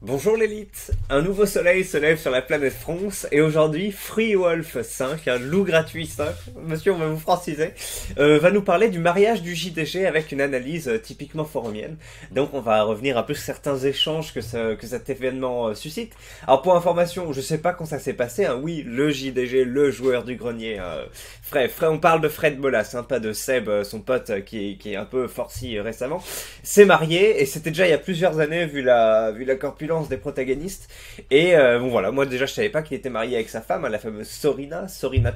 Bonjour l'élite, un nouveau soleil se lève sur la planète France et aujourd'hui Free Wolf 5, un loup gratuit 5, monsieur on va vous franciser, va nous parler du mariage du JDG avec une analyse typiquement forumienne. Donc on va revenir un peu sur certains échanges que cet événement suscite. Alors pour information, je sais pas quand ça s'est passé, hein, oui le JDG, le joueur du grenier, on parle de Fred Bolas, hein, pas de Seb, son pote qui est un peu forci récemment, s'est marié et c'était déjà il y a plusieurs années vu la corpulence des protagonistes. Et bon voilà, moi déjà je savais pas qu'il était marié avec sa femme, hein, la fameuse Sorina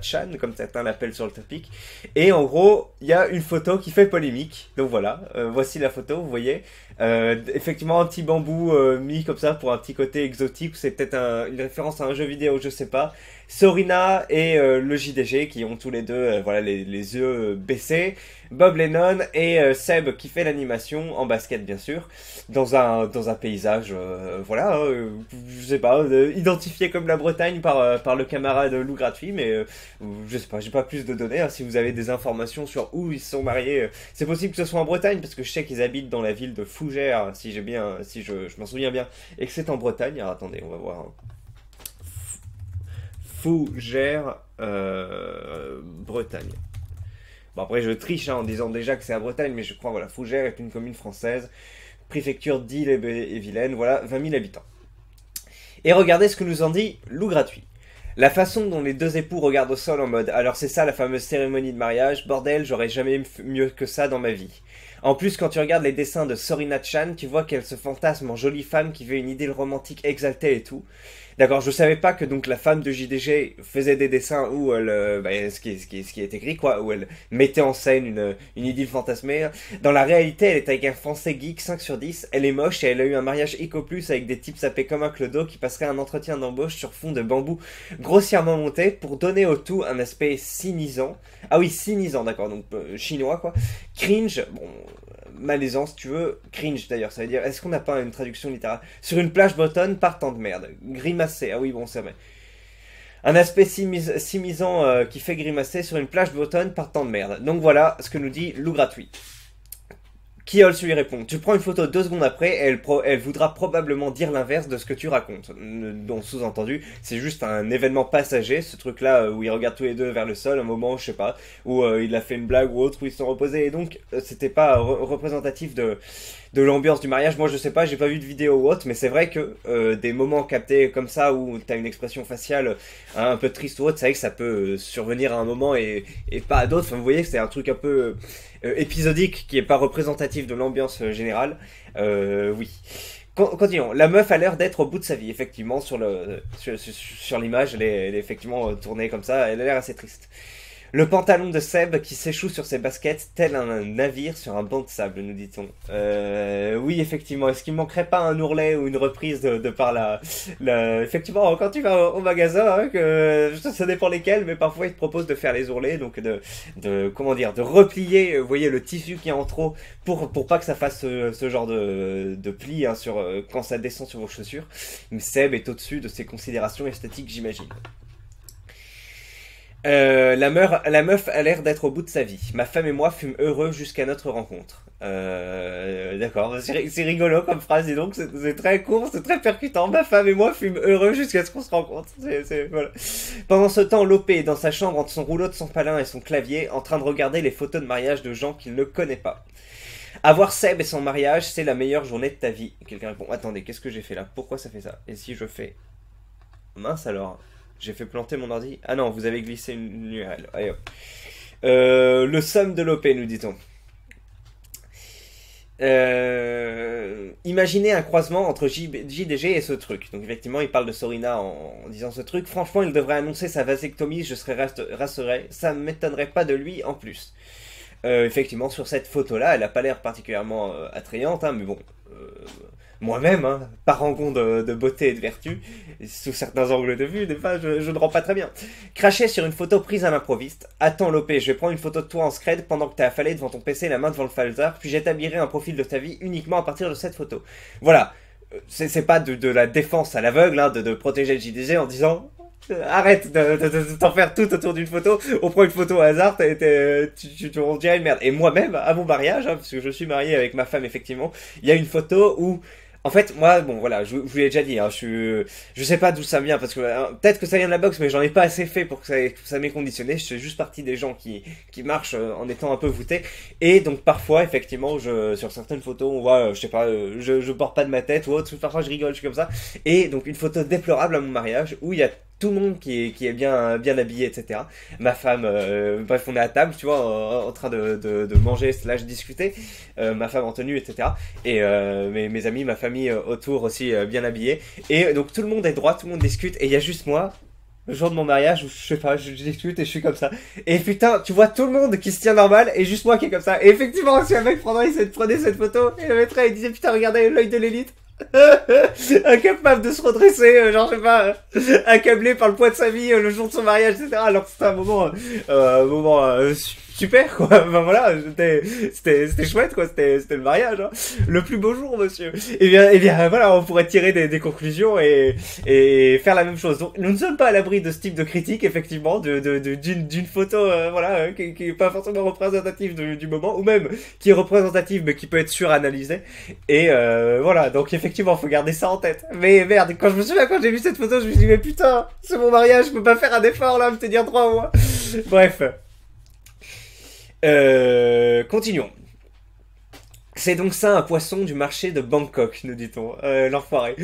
Chan, comme certains l'appellent sur le topic. Et en gros, il y a une photo qui fait polémique. Donc voilà, voici la photo, vous voyez. Effectivement, un petit bambou mis comme ça pour un petit côté exotique. C'est peut-être une référence à un jeu vidéo, je sais pas. Sorina et le JDG qui ont tous les deux voilà, les yeux baissés. Bob Lennon et Seb qui fait l'animation en basket bien sûr dans un paysage voilà je sais pas identifié comme la Bretagne par le camarade loup gratuit, mais je sais pas, j'ai pas plus de données, hein. Si vous avez des informations sur où ils se sont mariés, c'est possible que ce soit en Bretagne parce que je sais qu'ils habitent dans la ville de Fougères, si je m'en souviens bien, et que c'est en Bretagne. Alors attendez, on va voir, hein. Fougères, Bretagne. Bon après je triche, hein, en disant déjà que c'est à Bretagne, mais je crois, voilà, Fougères est une commune française, préfecture d'Ille-et-Vilaine, voilà, 20 000 habitants. Et regardez ce que nous en dit Loup Gratuit. La façon dont les deux époux regardent au sol en mode « Alors c'est ça la fameuse cérémonie de mariage, bordel, j'aurais jamais mieux que ça dans ma vie. » En plus, quand tu regardes les dessins de Sorina Chan, tu vois qu'elle se fantasme en jolie femme qui veut une idée romantique exaltée et tout. D'accord, je savais pas que donc la femme de JDG faisait des dessins où elle, ce qui est écrit quoi, où elle mettait en scène une idylle fantasmée. Dans la réalité, elle est avec un français geek 5 sur 10, elle est moche et elle a eu un mariage Eco Plus avec des types sapés comme un clodo qui passerait un entretien d'embauche sur fond de bambou grossièrement monté pour donner au tout un aspect cynisant. Ah oui, cynisant, d'accord, donc chinois quoi. Cringe, bon, malaisant si tu veux, cringe d'ailleurs, ça veut dire, est-ce qu'on n'a pas une traduction littérale? Sur une plage bretonne, par tant de merde. Grimacer, ah oui bon c'est vrai. Un aspect simisant qui fait grimacer sur une plage bretonne par tant de merde. Donc voilà ce que nous dit Loup Gratuit. Kiol lui répond, tu prends une photo 2 secondes après, elle voudra probablement dire l'inverse de ce que tu racontes. Donc sous-entendu, c'est juste un événement passager, ce truc-là où ils regardent tous les deux vers le sol, un moment, je sais pas, où il a fait une blague ou autre, où ils se sont reposés, et donc c'était pas représentatif de l'ambiance du mariage. Moi je sais pas, j'ai pas vu de vidéo ou autre, mais c'est vrai que des moments captés comme ça, où t'as une expression faciale un peu triste ou autre, c'est vrai que ça peut survenir à un moment et pas à d'autres. Enfin, vous voyez que c'est un truc un peu épisodique qui est pas représentatif de l'ambiance générale. Oui. Continuons. La meuf a l'air d'être au bout de sa vie, effectivement, sur l'image, elle est effectivement tournée comme ça, elle a l'air assez triste. Le pantalon de Seb qui s'échoue sur ses baskets, tel un navire sur un banc de sable, nous dit-on. Oui, effectivement. Est-ce qu'il manquerait pas un ourlet ou une reprise de par Effectivement, quand tu vas au magasin, hein, ça dépend lesquels, mais parfois ils te proposent de faire les ourlets, donc comment dire, de replier, vous voyez, le tissu qui est en trop pour pas que ça fasse ce genre de pli, hein, quand ça descend sur vos chaussures. Mais Seb est au-dessus de ses considérations esthétiques, j'imagine. La meuf a l'air d'être au bout de sa vie. Ma femme et moi fûmes heureux jusqu'à notre rencontre. D'accord, c'est rigolo comme phrase, dis donc, c'est très court, c'est très percutant. Ma femme et moi fûmes heureux jusqu'à ce qu'on se rencontre. Voilà. Pendant ce temps, Lopé est dans sa chambre entre son rouleau de sopalin et son clavier, en train de regarder les photos de mariage de gens qu'il ne connaît pas. Avoir Seb et son mariage, c'est la meilleure journée de ta vie. Quelqu'un répond, attendez, qu'est-ce que j'ai fait là? Pourquoi ça fait ça? Et si je fais... Mince alors... J'ai fait planter mon ordi. Ah non, vous avez glissé une URL. Allez hop. Le somme de l'OP, nous dit-on. Imaginez un croisement entre JDG et ce truc. Donc effectivement, il parle de Sorina en disant ce truc. Franchement, il devrait annoncer sa vasectomie, je serais rassuré. Ça ne m'étonnerait pas de lui en plus. Effectivement, sur cette photo-là, elle n'a pas l'air particulièrement attrayante, hein, mais bon... moi-même, hein, parangon de beauté et de vertu, sous certains angles de vue, des fois, je ne rends pas très bien. Cracher sur une photo prise à l'improviste. Attends, Lopé, je vais prendre une photo de toi en scred pendant que t'es affalé devant ton PC, la main devant le falzar, puis j'établirai un profil de ta vie uniquement à partir de cette photo. Voilà. C'est pas de la défense à l'aveugle, hein, de protéger le JDG en disant... Arrête de t'en faire tout autour d'une photo. On prend une photo au hasard, on dirait une merde. Et moi-même, à mon mariage, hein, parce que je suis marié avec ma femme, effectivement, il y a une photo où En fait, moi, bon, voilà, je vous l'ai déjà dit, hein, je sais pas d'où ça vient, parce que peut-être que ça vient de la boxe, mais j'en ai pas assez fait pour que ça m'ait conditionné. Je fais juste partie des gens qui marchent en étant un peu voûtés. Et donc, parfois, effectivement, sur certaines photos, on voit, je sais pas, je porte pas de ma tête ou autre, parfois je rigole, je suis comme ça. Et donc, une photo déplorable à mon mariage, où il y a tout le monde qui est bien habillé, etc. Ma femme, bref, on est à table, tu vois, en train de manger, slash discuter. Ma femme en tenue, etc. Et mes amis, ma famille autour aussi bien habillés. Et donc tout le monde est droit, tout le monde discute. Et il y a juste moi, le jour de mon mariage, où je sais pas, je discute et je suis comme ça. Et putain, tu vois tout le monde qui se tient normal et juste moi qui est comme ça. Et effectivement, si un mec prenait cette photo et le mettrait et disait putain, regardez l'œil de l'élite. Incapable de se redresser, genre je sais pas, accablé par le poids de sa vie le jour de son mariage, etc. Alors que c'était un moment super quoi. Enfin voilà, c'était chouette quoi, c'était le mariage, hein. Le plus beau jour, monsieur. Et bien voilà, on pourrait tirer des conclusions et faire la même chose. Donc nous ne sommes pas à l'abri de ce type de critique, effectivement, d'une photo, voilà, qui est pas forcément représentative du moment, ou même qui est représentative mais qui peut être suranalysée. Et voilà, donc effectivement, faut garder ça en tête. Mais merde, quand j'ai vu cette photo, je me suis dit, mais putain, c'est mon mariage, je peux pas faire un effort là, me tenir droit moi. Bref. Continuons. C'est donc ça un poisson du marché de Bangkok, nous dit-on. L'enfoiré.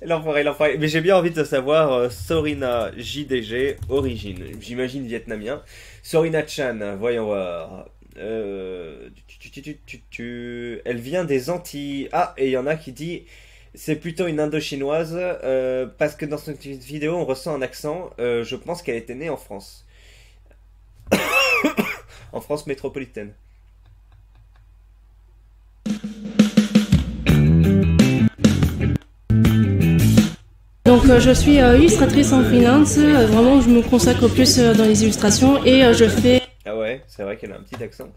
L'enfoiré. Mais j'ai bien envie de savoir, Sorina JDG, origine. J'imagine vietnamien. Sorina Chan, voyons voir. Elle vient des Antilles. Ah, et il y en a qui dit c'est plutôt une indo-chinoise parce que dans cette vidéo on ressent un accent. Je pense qu'elle était née en France. En France métropolitaine. Donc je suis illustratrice en freelance. Vraiment, je me consacre plus dans les illustrations et je fais... Ah ouais, c'est vrai qu'elle a un petit accent.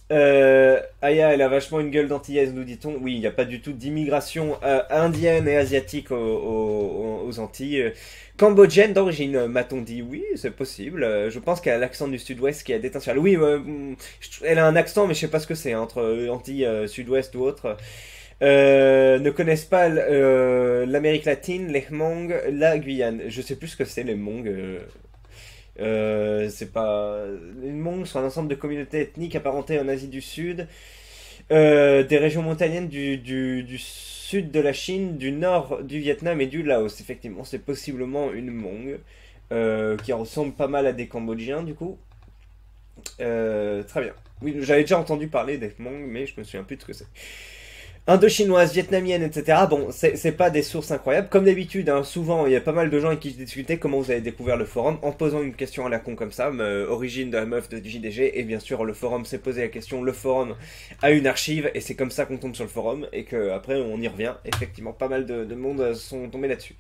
Aya, elle a vachement une gueule d'antillaise, nous dit-on. Oui, il n'y a pas du tout d'immigration indienne et asiatique aux Antilles. Cambodgienne d'origine, m'a-t-on dit. Oui, c'est possible. Je pense qu'elle a l'accent du sud-ouest qui a des teintes. Oui, elle a un accent, mais je sais pas ce que c'est, entre Antilles sud-ouest ou autre. Ne connaissent pas l'Amérique latine, les Hmong, la Guyane. Je sais plus ce que c'est les Hmong. C'est pas... Les Hmong sont un ensemble de communautés ethniques apparentées en Asie du Sud, des régions montagnennes du sud de la Chine, du nord du Vietnam et du Laos. Effectivement, c'est possiblement une Hmong qui ressemble pas mal à des Cambodgiens du coup. Très bien. Oui, j'avais déjà entendu parler des Hmong, mais je me souviens plus de ce que c'est. Indo-chinoise, vietnamienne, etc. Bon, c'est pas des sources incroyables. Comme d'habitude, hein, souvent, il y a pas mal de gens avec qui je discutais comment vous avez découvert le forum, en posant une question à la con comme ça, origine de la meuf de JDG, et bien sûr, le forum s'est posé la question, le forum a une archive, et c'est comme ça qu'on tombe sur le forum, et que après on y revient. Effectivement, pas mal de monde sont tombés là-dessus.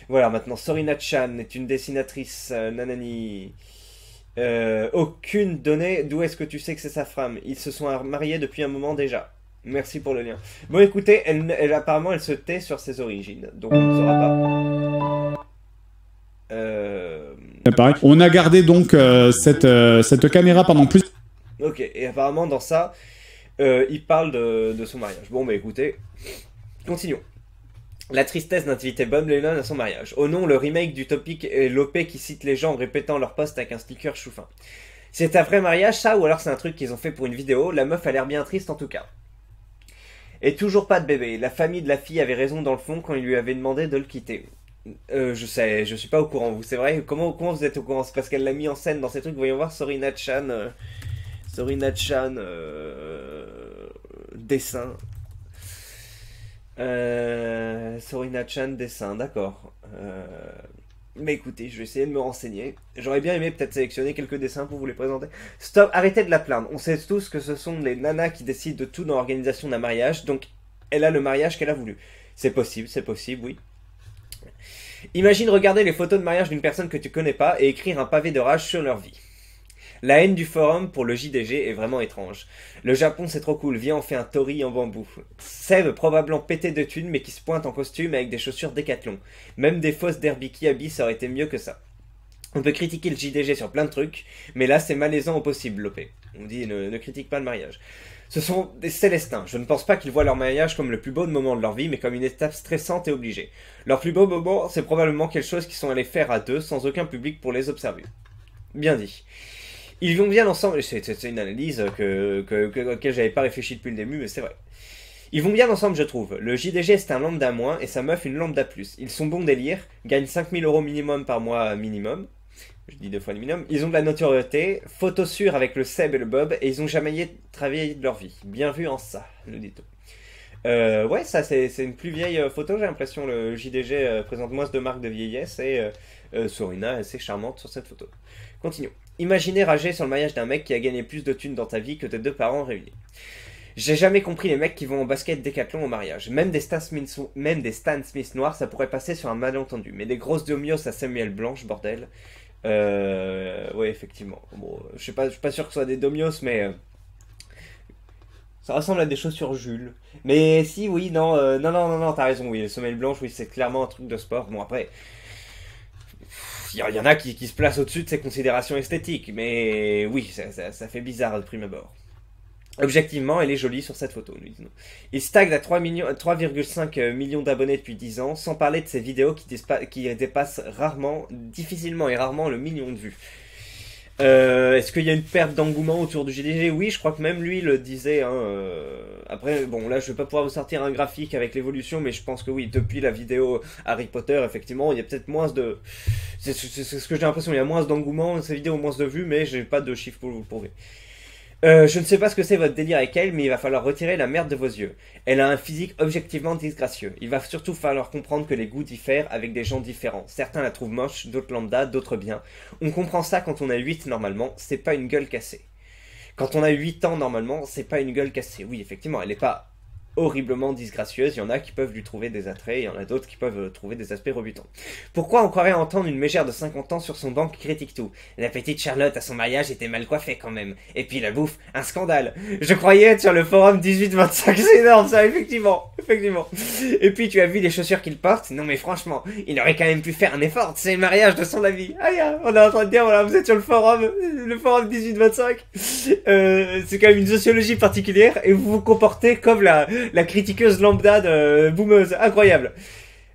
Voilà, maintenant, Sorina Chan est une dessinatrice, nanani... aucune donnée, d'où est-ce que tu sais que c'est sa femme? Ils se sont mariés depuis un moment déjà. Merci pour le lien. Bon, écoutez, apparemment, elle se tait sur ses origines, donc on ne saura pas. Pareil. On a gardé donc cette caméra pendant plus... Ok, et apparemment, dans ça, il parle de son mariage. Bon, bah écoutez, continuons. La tristesse d'inviter Bob Lennon à son mariage. Oh non, le remake du topic et l'OP qui cite les gens en répétant leur post avec un sticker chouffin. C'est un vrai mariage, ça, ou alors c'est un truc qu'ils ont fait pour une vidéo? La meuf a l'air bien triste en tout cas. Et toujours pas de bébé. La famille de la fille avait raison dans le fond quand il lui avait demandé de le quitter. Je sais, je suis pas au courant. Vous, c'est vrai? Comment vous êtes au courant? C'est parce qu'elle l'a mis en scène dans ces trucs. Voyons voir Sorina Chan. Sorina Chan. Dessin. Sorina Chan, dessin, d'accord. Mais écoutez, je vais essayer de me renseigner. J'aurais bien aimé peut-être sélectionner quelques dessins pour vous les présenter. Stop, arrêtez de la plaindre. On sait tous que ce sont les nanas qui décident de tout dans l'organisation d'un mariage, donc elle a le mariage qu'elle a voulu. C'est possible, oui. Imagine regarder les photos de mariage d'une personne que tu connais pas et écrire un pavé de rage sur leur vie. La haine du forum pour le JDG est vraiment étrange. Le Japon c'est trop cool, viens on fait un tori en bambou. Seb probablement pété de thunes mais qui se pointe en costume avec des chaussures Décathlon. Même des fausses derby Kiabi ça aurait été mieux que ça. On peut critiquer le JDG sur plein de trucs, mais là c'est malaisant au possible, Lopé. On dit ne critique pas le mariage. Ce sont des Célestins. Je ne pense pas qu'ils voient leur mariage comme le plus beau moment de leur vie, mais comme une étape stressante et obligée. Leur plus beau moment, c'est probablement quelque chose qu'ils sont allés faire à deux, sans aucun public pour les observer. Bien dit. Ils vont bien ensemble, c'est une analyse auquel j'avais pas réfléchi depuis le début, mais c'est vrai. Ils vont bien ensemble, je trouve. Le JDG, c'est un lambda moins, et sa meuf, une lambda plus. Ils sont bons délire, gagnent 5000 € minimum par mois minimum. Je dis 2 fois le minimum. Ils ont de la notoriété, photo sûre avec le Seb et le Bob, et ils ont jamais travaillé de leur vie. Bien vu en ça, nous dit-on. Ouais, ça, c'est une plus vieille photo, j'ai l'impression. Le JDG présente moins de marques de vieillesse, et Sorina est assez charmante sur cette photo. Continuons. Imaginez rager sur le mariage d'un mec qui a gagné plus de thunes dans ta vie que tes 2 parents réunis. J'ai jamais compris les mecs qui vont en basket Décathlon au mariage. Même des Stan Smith noirs, ça pourrait passer sur un malentendu. Mais des grosses domios à Samuel Blanche, bordel. Ouais, effectivement. Bon, je suis pas sûr que ce soit des domios, mais... ça ressemble à des chaussures Jules. Mais si, oui, non, non, t'as raison, oui. Les semelles blanches, oui, c'est clairement un truc de sport. Bon, après... il y en a qui se placent au-dessus de ces considérations esthétiques, mais oui, ça fait bizarre de prime abord. Objectivement, elle est jolie sur cette photo, nous disons. Il stagne à 3,5 millions d'abonnés depuis 10 ans, sans parler de ses vidéos qui dépassent difficilement et rarement le million de vues. Est-ce qu'il y a une perte d'engouement autour du GDG? Oui, je crois que même lui le disait. Hein, après, bon, là, je vais pas pouvoir vous sortir un graphique avec l'évolution, mais je pense que oui, depuis la vidéo Harry Potter, effectivement, il y a peut-être moins de... C'est ce que j'ai l'impression, il y a moins d'engouement, ces vidéos ont moins de vues, mais j'ai pas de chiffres pour vous le prouver. Je ne sais pas ce que c'est votre délire avec elle, mais il va falloir retirer la merde de vos yeux. Elle a un physique objectivement disgracieux. Il va surtout falloir comprendre que les goûts diffèrent avec des gens différents. Certains la trouvent moche, d'autres lambda, d'autres bien. On comprend ça quand on a 8 normalement, c'est pas une gueule cassée. Quand on a 8 ans normalement, c'est pas une gueule cassée. Oui, effectivement, elle est pas horriblement disgracieuse, il y en a qui peuvent lui trouver des attraits, il y en a d'autres qui peuvent trouver des aspects rebutants. Pourquoi on croirait entendre une mégère de 50 ans sur son banc qui critique tout? La petite Charlotte à son mariage était mal coiffée quand même. Et puis la bouffe, un scandale. Je croyais être sur le forum 18-25, c'est énorme ça, effectivement. Et puis tu as vu les chaussures qu'il porte? Non mais franchement, il aurait quand même pu faire un effort, c'est le mariage de son ami. Aïe, on est en train de dire, voilà, vous êtes sur le forum 18-25. C'est quand même une sociologie particulière, et vous vous comportez comme la critiqueuse lambda de boomeuse, incroyable.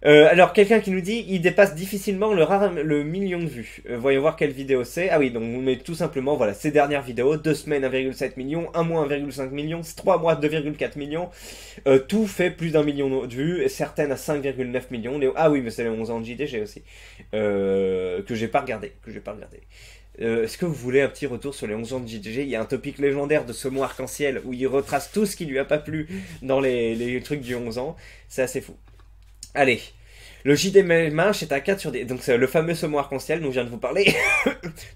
Alors quelqu'un qui nous dit il dépasse difficilement le million de vues. Voyons voir quelle vidéo c'est. Ah oui, donc on met tout simplement voilà ces dernières vidéos, 2 semaines 1,7 million, 1 mois 1,5 million, 3 mois 2,4 millions. Tout fait plus d'1 million de vues, et certaines à 5,9 millions. Ah oui, mais c'est les 11 ans de JDG aussi. Que j'ai pas regardé. Est-ce que vous voulez un petit retour sur les 11 ans de JDG? Il y a un topic légendaire de ce mot arc-en-ciel où il retrace tout ce qui lui a pas plu dans les trucs du 11 ans. C'est assez fou. Allez. Le JD Manche est un 4 sur 10. Donc c'est le fameux saumon arc-en-ciel dont je viens de vous parler.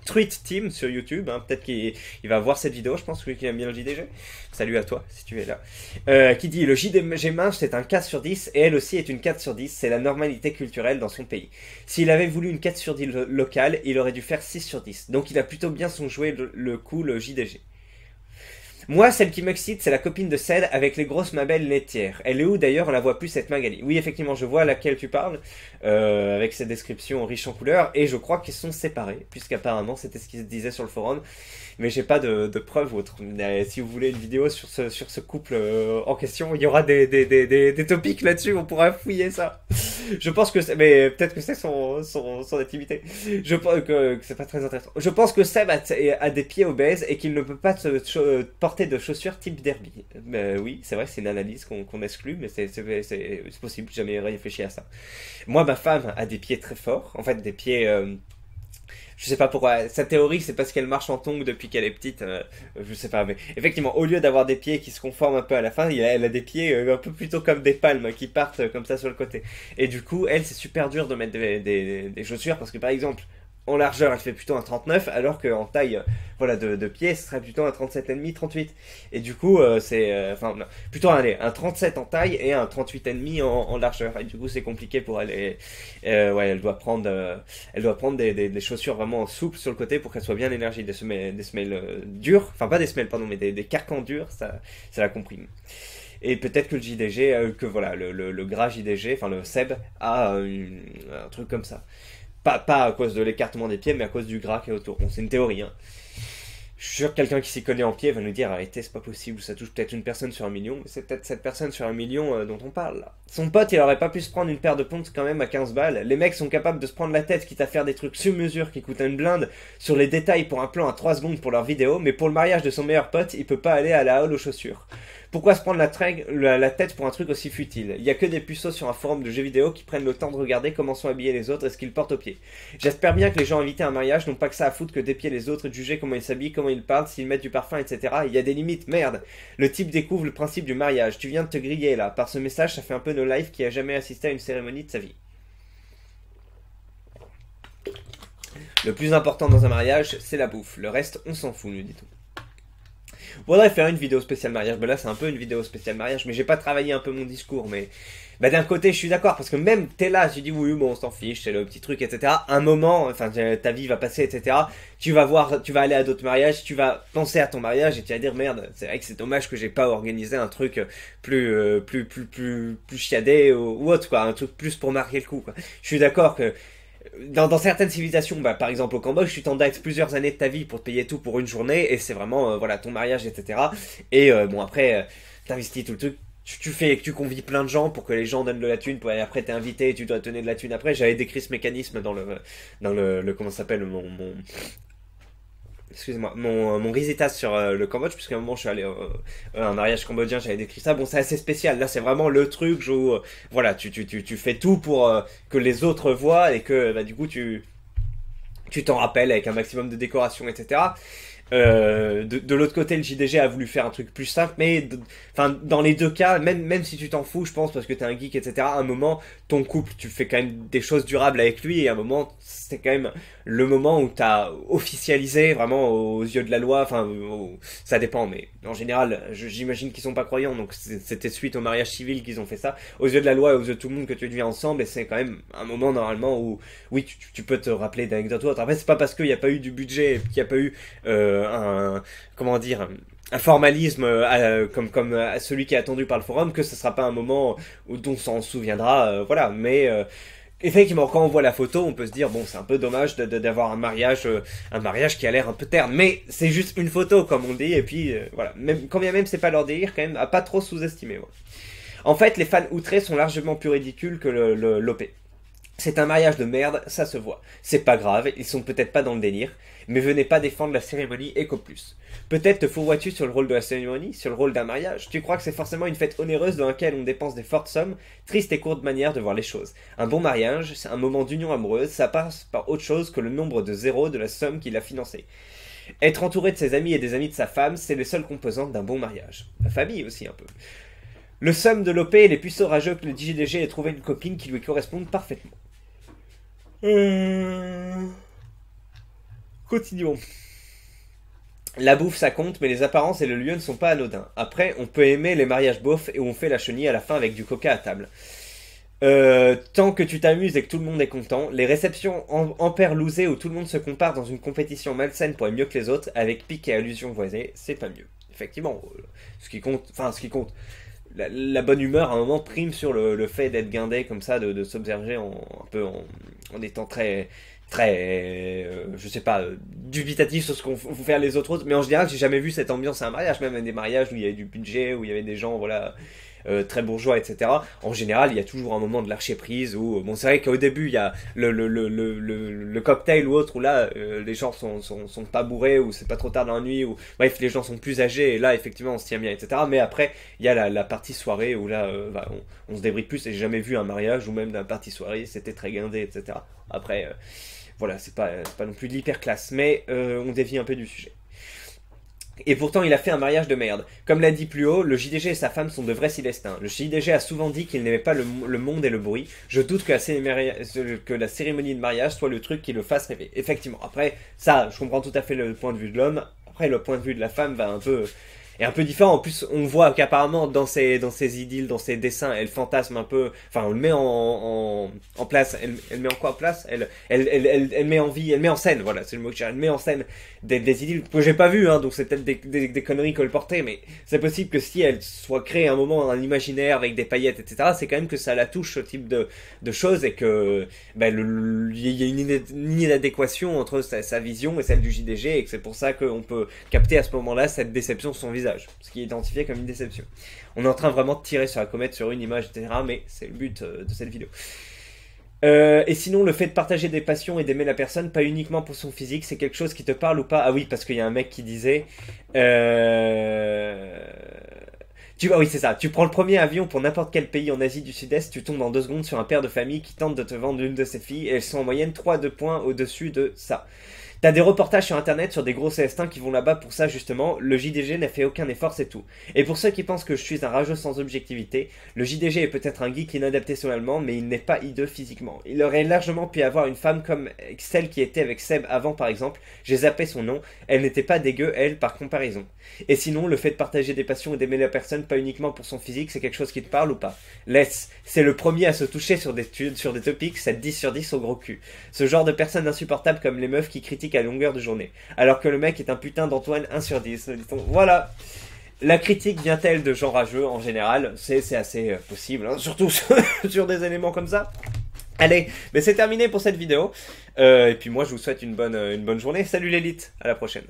Tweet Team sur YouTube. Hein. Peut-être qu'il va voir cette vidéo. Je pense qu'il aime bien le JDG. Salut à toi si tu es là. Qui dit le JD Manche c'est un 4 sur 10 et elle aussi est une 4 sur 10. C'est la normalité culturelle dans son pays. S'il avait voulu une 4 sur 10 locale, il aurait dû faire 6 sur 10. Donc il a plutôt bien son joué le coup le JDG. Moi, celle qui m'excite, c'est la copine de Ced avec les grosses mabelles laitières. Elle est où d'ailleurs? On la voit plus, cette Magali. Oui, effectivement, je vois à laquelle tu parles, avec ces descriptions riches en couleurs, et je crois qu'ils sont séparés, puisqu'apparemment c'était ce qui se disait sur le forum, mais j'ai pas de preuves ou autre. Si vous voulez une vidéo sur ce couple en question, il y aura des topics là-dessus, on pourra fouiller ça. Je pense que c'est, mais peut-être que c'est son activité. Je pense que c'est pas très intéressant. Je pense que Seb a des pieds obèses et qu'il ne peut pas porter de chaussures type derby. Oui, c'est vrai, c'est une analyse qu'on exclut, mais c'est possible, j'ai jamais réfléchi à ça. Moi, ma femme a des pieds très forts, en fait des pieds... je sais pas pourquoi, sa théorie c'est parce qu'elle marche en tongs depuis qu'elle est petite, je sais pas, mais effectivement, au lieu d'avoir des pieds qui se conforment un peu à la fin, elle a des pieds un peu plutôt comme des palmes qui partent comme ça sur le côté. Et du coup, elle, c'est super dur de mettre des chaussures parce que par exemple, en largeur, elle fait plutôt un 39, alors qu'en taille voilà, de pied, ce serait plutôt un 37,5, 38. Et du coup, plutôt un 37 en taille et un 38,5 en largeur. Et du coup, c'est compliqué pour elle. Et, elle doit prendre des chaussures vraiment souples sur le côté pour qu'elles soient bien énergiques. Des semelles dures, enfin pas des semelles, pardon, mais des carcans durs, ça la comprime. Et peut-être que le JDG, le gras JDG, enfin le Seb, a un truc comme ça. Pas à cause de l'écartement des pieds, mais à cause du gras qui est autour. Bon, c'est une théorie, hein. Je suis sûr que quelqu'un qui s'y connaît en pied va nous dire arrêtez, c'est pas possible, ça touche peut-être une personne sur 1 million, mais c'est peut-être cette personne sur 1 million dont on parle là. Son pote, il aurait pas pu se prendre une paire de pontes quand même à 15 balles. Les mecs sont capables de se prendre la tête, quitte à faire des trucs sur mesure qui coûtent une blinde sur les détails pour un plan à 3 secondes pour leur vidéo, mais pour le mariage de son meilleur pote, il peut pas aller à la halle aux chaussures. Pourquoi se prendre la tête pour un truc aussi futile? Il y a que des puceaux sur un forum de jeux vidéo qui prennent le temps de regarder comment sont habillés les autres et ce qu'ils portent aux pieds. J'espère bien que les gens invités à un mariage n'ont pas que ça à foutre que d'épier les autres, de juger comment ils s'habillent, comment ils parlent, s'ils mettent du parfum, etc. Il y a des limites, merde. Le type découvre le principe du mariage. Tu viens de te griller là. Par ce message, ça fait un peu no life qui a jamais assisté à une cérémonie de sa vie. Le plus important dans un mariage, c'est la bouffe. Le reste, on s'en fout, nous dit-on. Faudrait faire une vidéo spéciale mariage. Ben là, c'est un peu une vidéo spéciale mariage, mais j'ai pas travaillé un peu mon discours. Mais bah, d'un côté, je suis d'accord parce que même t'es là, tu dis oui, bon, on s'en fiche, c'est le petit truc, etc. Un moment, enfin, ta vie va passer, etc. Tu vas voir, tu vas aller à d'autres mariages, tu vas penser à ton mariage et tu vas dire merde, c'est vrai que c'est dommage que j'ai pas organisé un truc plus chiadé ou autre, quoi, un truc plus pour marquer le coup, quoi. Je suis d'accord que dans certaines civilisations, bah, par exemple au Cambodge, tu t'endettes plusieurs années de ta vie pour te payer tout pour une journée, et c'est vraiment voilà ton mariage, etc. Et bon après, t'investis tout le truc, tu convies plein de gens pour que les gens donnent de la thune, pour après t'es invité, et tu dois donner de la thune après. J'avais décrit ce mécanisme dans le comment ça s'appelle excusez-moi, mon visitas sur le Cambodge, puisqu'à un moment je suis allé à un mariage cambodgien, j'avais décrit ça. Bon, c'est assez spécial. Là, c'est vraiment le truc où voilà, tu fais tout pour que les autres voient et que bah, du coup tu t'en rappelles avec un maximum de décoration, etc. De l'autre côté, le JDG a voulu faire un truc plus simple, mais dans les deux cas, même si tu t'en fous, je pense, parce que t'es un geek, etc., à un moment, ton couple, tu fais quand même des choses durables avec lui, et à un moment, c'est quand même le moment où t'as officialisé vraiment aux yeux de la loi, ça dépend, mais en général, j'imagine qu'ils sont pas croyants, donc c'était suite au mariage civil qu'ils ont fait ça, aux yeux de la loi et aux yeux de tout le monde que tu deviens ensemble, et c'est quand même un moment normalement où, oui, tu peux te rappeler d'anecdotes ou autre. Après, c'est pas parce qu'il n'y a pas eu du budget, qu'il n'y a pas eu un formalisme comme celui qui est attendu par le forum, que ce sera pas un moment dont on s'en souviendra, voilà, mais effectivement, quand on voit la photo, on peut se dire, bon, c'est un peu dommage d'avoir un mariage qui a l'air un peu terne, mais c'est juste une photo, comme on dit, et puis, voilà, quand bien même c'est pas leur délire, quand même, à pas trop sous-estimer, ouais. En fait, les fans outrés sont largement plus ridicules que l'OP. C'est un mariage de merde, ça se voit. C'est pas grave, ils sont peut-être pas dans le délire, mais venez pas défendre la cérémonie Eco Plus. Peut-être te fourvoies-tu sur le rôle de la cérémonie, sur le rôle d'un mariage. Tu crois que c'est forcément une fête onéreuse dans laquelle on dépense des fortes sommes, triste et courte manière de voir les choses. Un bon mariage, c'est un moment d'union amoureuse, ça passe par autre chose que le nombre de zéros de la somme qui l'a financé. Être entouré de ses amis et des amis de sa femme, c'est les seules composantes d'un bon mariage. La famille aussi un peu. Le somme de l'OP et les puceaux rageux que le JDG ait trouvé une copine qui lui corresponde parfaitement. Continuons. La bouffe ça compte, mais les apparences et le lieu ne sont pas anodins. Après, on peut aimer les mariages beaufs et où on fait la chenille à la fin avec du coca à table. Tant que tu t'amuses et que tout le monde est content, les réceptions emperlousées où tout le monde se compare dans une compétition malsaine pour être mieux que les autres, avec pique et allusions voisées, c'est pas mieux. Effectivement, ce qui compte, la bonne humeur à un moment prime sur le fait d'être guindé comme ça, de s'observer en étant très je sais pas, dubitatif sur ce qu'on faut faire les autres, mais en général j'ai jamais vu cette ambiance à un mariage, même à des mariages où il y avait du budget, où il y avait des gens voilà très bourgeois, etc. En général il y a toujours un moment de lâcher prise où, bon c'est vrai qu'au début il y a le cocktail ou autre où là les gens sont pas bourrés, ou c'est pas trop tard dans la nuit, ou bref les gens sont plus âgés et là effectivement on se tient bien, etc. Mais après il y a la partie soirée où là on se débride plus, et j'ai jamais vu un mariage ou même d'un partie soirée c'était très guindé, etc. Après voilà, c'est pas non plus de l'hyper classe, mais on dévie un peu du sujet. Et pourtant, il a fait un mariage de merde. Comme l'a dit plus haut, le JDG et sa femme sont de vrais Célestins. Le JDG a souvent dit qu'il n'aimait pas le monde et le bruit. Je doute que la cérémonie de mariage soit le truc qui le fasse rêver. Effectivement, après, ça, je comprends tout à fait le point de vue de l'homme. Après, le point de vue de la femme est un peu différent. En plus, on voit qu'apparemment, dans ses idylles, dans ses dessins, elle fantasme un peu, enfin, on le met en en place, elle met en quoi en place, elle met en vie, elle met en scène, voilà, c'est le mot que j'ai, elle met en scène des idylles que j'ai pas vues, hein, donc c'est peut-être des conneries colportées, mais c'est possible que si elle soit créée un moment dans l'imaginaire avec des paillettes, etc., c'est quand même que ça la touche ce type de choses et que il y a une inadéquation entre sa vision et celle du JDG et que c'est pour ça qu'on peut capter à ce moment-là cette déception sur son visage, ce qui est identifié comme une déception. On est en train vraiment de tirer sur la comète, sur une image, etc., mais c'est le but de cette vidéo. Et sinon, le fait de partager des passions et d'aimer la personne, pas uniquement pour son physique, c'est quelque chose qui te parle ou pas? Ah oui, parce qu'il y a un mec qui disait... Ah oui, c'est ça. Tu prends le premier avion pour n'importe quel pays en Asie du Sud-Est, tu tombes en 2 secondes sur un père de famille qui tente de te vendre l'une de ses filles, et elles sont en moyenne 3 points au-dessus de ça. T'as des reportages sur internet sur des gros Célestins qui vont là-bas pour ça justement, le JDG n'a fait aucun effort, c'est tout. Et pour ceux qui pensent que je suis un rageux sans objectivité, le JDG est peut-être un geek inadapté socialement, mais il n'est pas hideux physiquement. Il aurait largement pu avoir une femme comme celle qui était avec Seb avant par exemple, j'ai zappé son nom, elle n'était pas dégueu elle par comparaison. Et sinon, le fait de partager des passions et d'aimer la personne pas uniquement pour son physique, c'est quelque chose qui te parle ou pas? Laisse, c'est le premier à se toucher sur des topics, ça 10 sur 10 au gros cul. Ce genre de personnes insupportables comme les meufs qui critiquent à longueur de journée. Alors que le mec est un putain d'Antoine 1 sur 10. Voilà. La critique vient-elle de gens rageux en général? C'est assez possible, hein, surtout sur des éléments comme ça. Allez, mais c'est terminé pour cette vidéo. Et puis moi je vous souhaite une bonne journée. Salut l'élite, à la prochaine.